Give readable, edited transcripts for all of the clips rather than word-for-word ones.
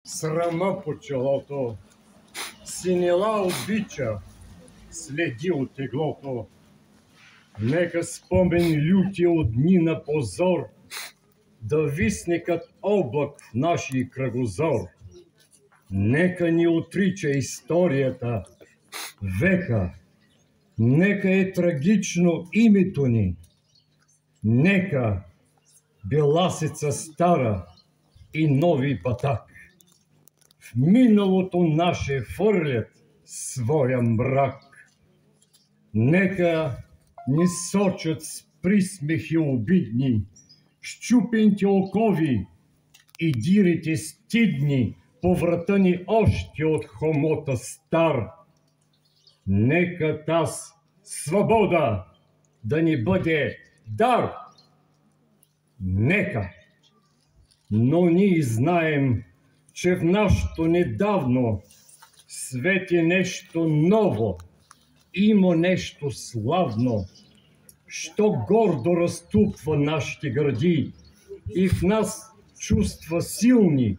Срама по челото, синела от бича, следи от теглото. Нека спомен люти от дни на позор да висне като облак в нашия кръгозор. Нека ни отрича историята века, нека е трагично името ни, нека беласица стара и нови батак в миналото наше фърлят своя мрак. Нека ни сочат с присмехи обидни, щупените окови и дирите стидни по врата ни още от хомота стар. Нека таз свобода да ни бъде дар. Нека, но ние знаем, че в нашето недавно свети нещо ново, има нещо славно, що гордо разтупва нашите гърди и в нас чувства силни,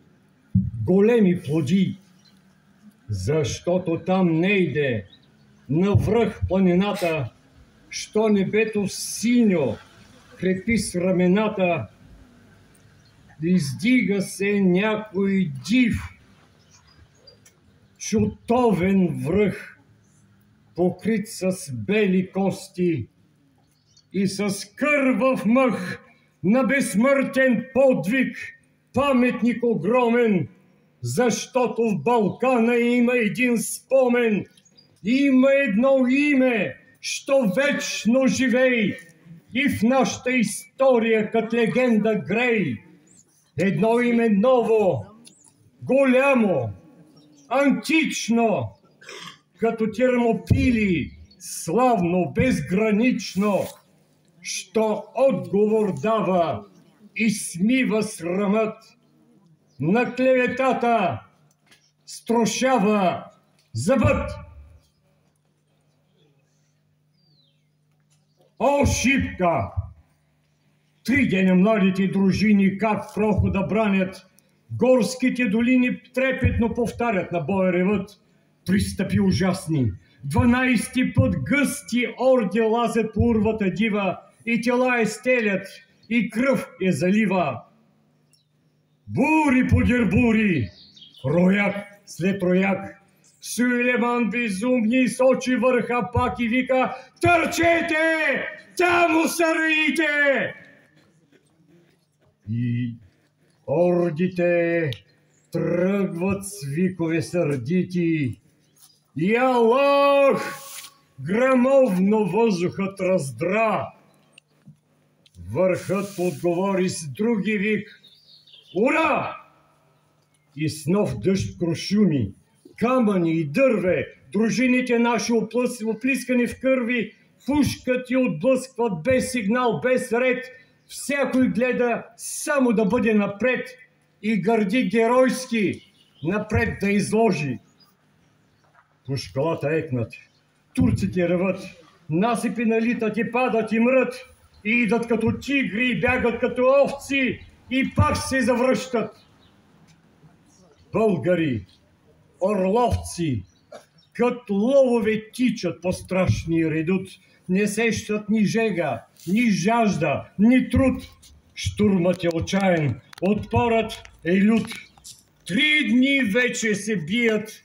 големи плоди. Защото там не иде навръх планината, що небето синьо крепи с рамената, издига се някой див, чутовен връх, покрит с бели кости и с кървав мъх на безсмъртен подвиг, паметник огромен, защото в Балкана има един спомен, има едно име, що вечно живей и в нашата история като легенда грей. Едно име ново, голямо, антично, като Термопили, славно, безгранично, що отговор дава и смива срамът на клеветата, струшава зъбът. О, Шипка! 3 деня младите дружини как прохода бранят, горските долини трепетно повтарят на боя ревът. Пристъпи ужасни, 12 път гъсти орди лазят по урвата дива и тела стелят и кръв залива. Бури подир бури, рояк след рояк, Сюлейман безумни сочи върха пак и вика: търчете, там усърите! И ордите тръгват с викове сърдити. И Аллах грамовно въздухът раздра. Върхът отговори с други вик: ура! И с нов дъжд крушуми, камъни и дърве, дружините наши оплискани в кърви, пушкат и отблъскват без сигнал, без ред. Всякой гледа само да бъде напред и гърди геройски напред да изложи. Пушкалата екнат, турците реват, насипи налитат и падат и мрът, и идат като тигри и бягат като овци и пак се завръщат. Българи, орловци, като ловове тичат по страшния редут, не сещат ни жега, ни жажда, ни труд. Штурмът е отчаян, отпорът е лют. 3 дни вече се бият